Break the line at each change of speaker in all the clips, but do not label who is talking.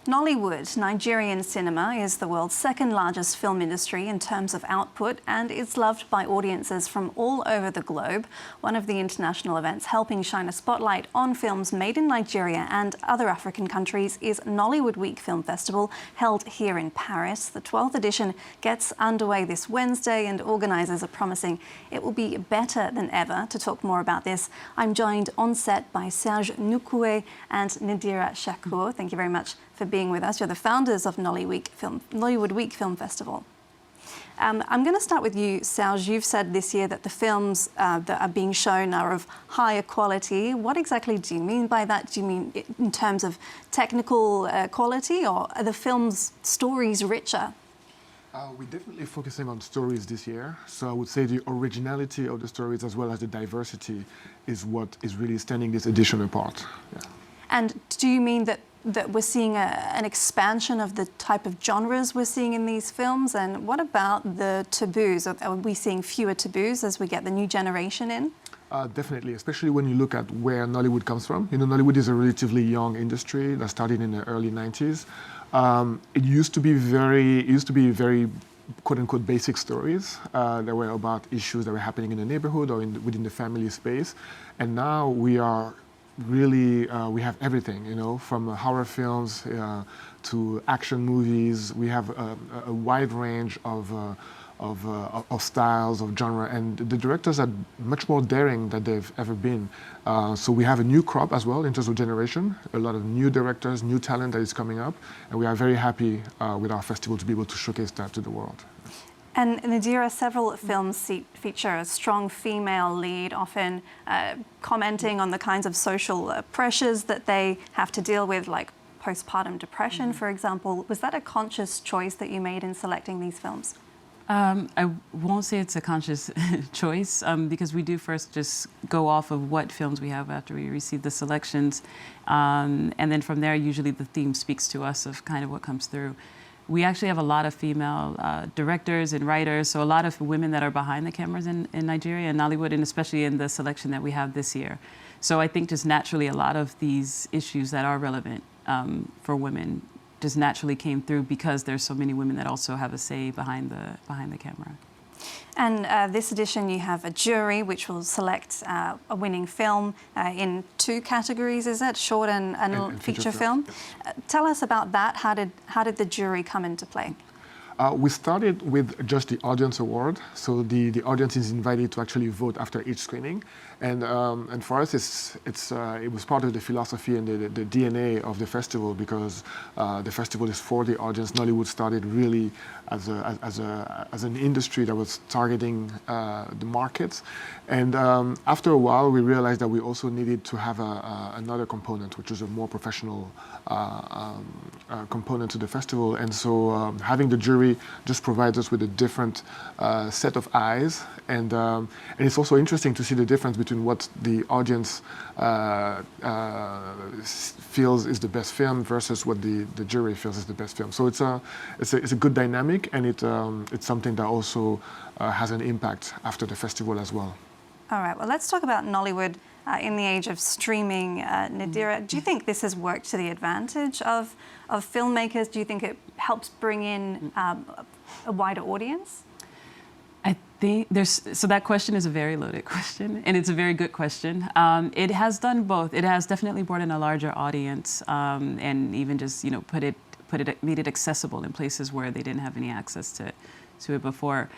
Nollywood, Nigerian cinema, is the world's second largest film industry in terms of output and is loved by audiences from all over the globe. One of the international events helping shine a spotlight on films made in Nigeria and other African countries is NollywoodWeek Film Festival, held here in Paris. The 12th edition gets underway this Wednesday and organisers are promising it will be better than ever. To talk more about this, I'm joined on set by Serge, Noukoué and Nadira Shakur. Thank you very much for being with us. You're the founders of NollywoodWeek Film Festival. I'm going to start with you, Serge. You've said this year that the films that are being shown are of higher quality. What exactly do you mean by that? Do you mean in terms of technical quality, or are the film's stories richer?
We're definitely focusing on stories this year. So I would say the originality of the stories as well as the diversity is what is really standing this edition apart. Yeah. And
do you mean that we're seeing an expansion of the type of genres we're seeing in these films? And what about the taboos? Are we seeing fewer taboos as we get the new generation in?
Definitely, especially when you look at where Nollywood comes from. You know, Nollywood is a relatively young industry that started in the early 90s. It used to be very quote-unquote basic stories that were about issues that were happening in the neighborhood or within the family space. And now we are really, we have everything, you know, from horror films to action movies. We have a wide range of styles, of genre, and the directors are much more daring than they've ever been. So we have a new crop as well in terms of generation, a lot of new directors, new talent that is coming up, and we are very happy with our festival to be able to showcase that to the world.
And Nadira, several films feature a strong female lead, often commenting on the kinds of social pressures that they have to deal with, like postpartum depression, for example. Was that a conscious choice that you made in selecting these films?
I won't say it's a conscious choice because we do first just go off of what films we have after we receive the selections. And then from there, usually the theme speaks to us of kind of what comes through. We actually have a lot of female directors and writers, so a lot of women that are behind the cameras in Nigeria and Nollywood, and especially in the selection that we have this year. So I think just naturally a lot of these issues that are relevant for women just naturally came through because there's so many women that also have a say behind the camera.
And this edition you have a jury which will select a winning film in two categories, is it? Short and feature film. Yes. Tell us about that. How did the jury come into play?
We started with just the audience award, so the audience is invited to actually vote after each screening, and for us it was part of the philosophy and the DNA of the festival, because the festival is for the audience. Nollywood started really as an industry that was targeting the markets, and after a while we realized that we also needed to have another component, which is a more professional component to the festival, and so having the jury just provides us with a different set of eyes, and it's also interesting to see the difference between what the audience feels is the best film versus what the jury feels is the best film. So it's a good dynamic, and it's something that also has an impact after the festival as well.
All right, well, let's talk about Nollywood in the age of streaming. Nadira, do you think this has worked to the advantage of filmmakers? Do you think it helps bring in a wider audience?
I think so that question is a very loaded question, and it's a very good question. It has done both. It has definitely brought in a larger audience, and even just, you know, made it accessible in places where they didn't have any access to it before.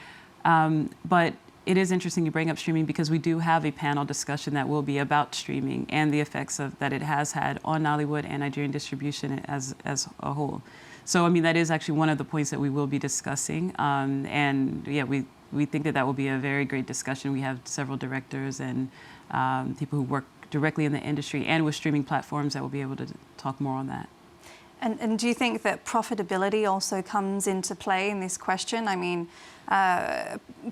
But it is interesting you bring up streaming, because we do have a panel discussion that will be about streaming and the effects that it has had on Nollywood and Nigerian distribution as a whole. So, I mean, that is actually one of the points that we will be discussing. And yeah, we think that will be a very great discussion. We have several directors and people who work directly in the industry and with streaming platforms that will be able to talk more on that.
And do you think that profitability also comes into play in this question? I mean,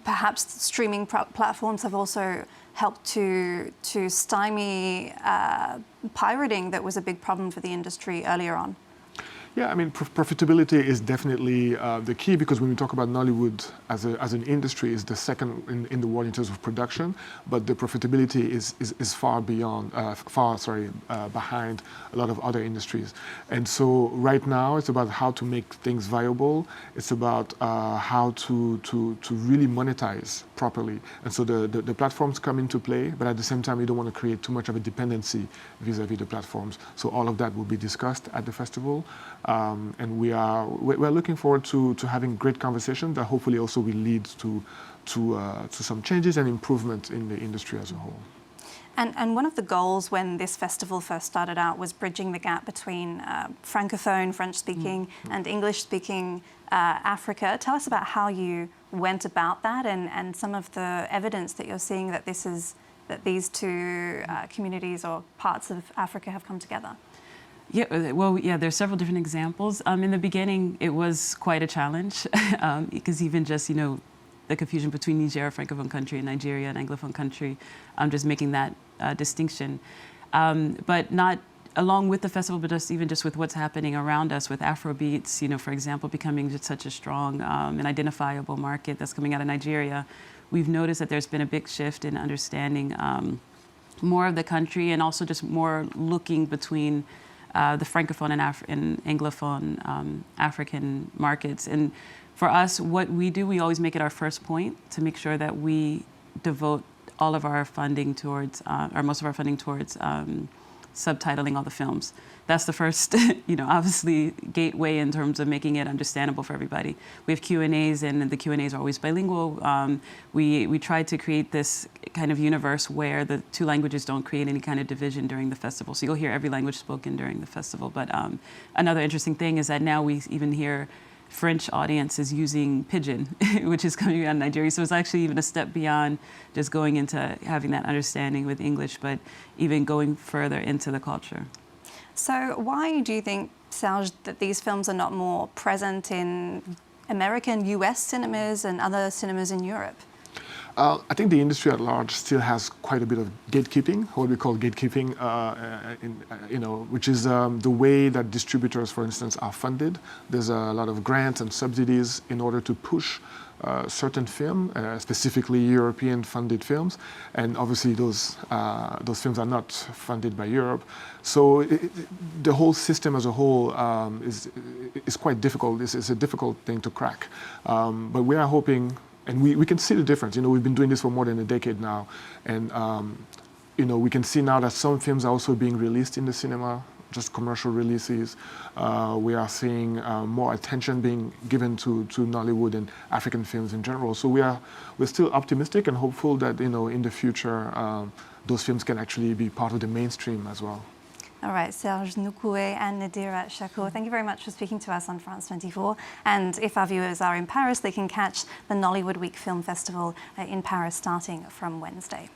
perhaps streaming platforms have also helped to stymie pirating that was a big problem for the industry earlier on.
Yeah, I mean, profitability is definitely the key, because when we talk about Nollywood as an industry, is the second in the world in terms of production, but the profitability is far behind a lot of other industries. And so right now it's about how to make things viable. It's about how to really monetize properly. And so the platforms come into play, but at the same time you don't want to create too much of a dependency vis-a-vis the platforms. So all of that will be discussed at the festival. And we're looking forward to having great conversations that hopefully also will lead to some changes and improvement in the industry as a whole.
And one of the goals when this festival first started out was bridging the gap between Francophone, French-speaking, and English-speaking Africa. Tell us about how you went about that, and some of the evidence that you're seeing that these two communities or parts of Africa have come together.
Yeah, well, yeah, there's several different examples. In the beginning, it was quite a challenge because even just, the confusion between Niger, a Francophone country, and Nigeria, an Anglophone country, just making that distinction. But not along with the festival, but even just with what's happening around us with Afrobeats, for example, becoming just such a strong and identifiable market that's coming out of Nigeria. We've noticed that there's been a big shift in understanding more of the country, and also just more looking between the Francophone and Anglophone African markets. And for us, what we do, we always make it our first point to make sure that we devote all of our funding towards, or most of our funding towards subtitling all the films. That's the first, obviously gateway in terms of making it understandable for everybody. We have Q&As, and the Q&As are always bilingual. We try to create this kind of universe where the two languages don't create any kind of division during the festival. So you'll hear every language spoken during the festival. But another interesting thing is that now we even hear French audiences using Pidgin, which is coming out of Nigeria. So it's actually even a step beyond just going into having that understanding with English, but even going further into the culture.
So why do you think, Serge, that these films are not more present in American, US cinemas and other cinemas in Europe?
I think the industry at large still has quite a bit of gatekeeping, what we call gatekeeping, which is the way that distributors, for instance, are funded. There's a lot of grants and subsidies in order to push certain film, specifically European-funded films, and obviously those films are not funded by Europe. So the whole system as a whole is quite difficult. It's a difficult thing to crack, but we are hoping. And we can see the difference. We've been doing this for more than a decade now. And, we can see now that some films are also being released in the cinema, just commercial releases. We are seeing more attention being given to Nollywood and African films in general. So we're still optimistic and hopeful that, in the future, those films can actually be part of the mainstream as well.
All right, Serge, Noukoué and Nadira, Shakur, thank you very much for speaking to us on France 24. And if our viewers are in Paris, they can catch the NollywoodWeek Film Festival in Paris starting from Wednesday.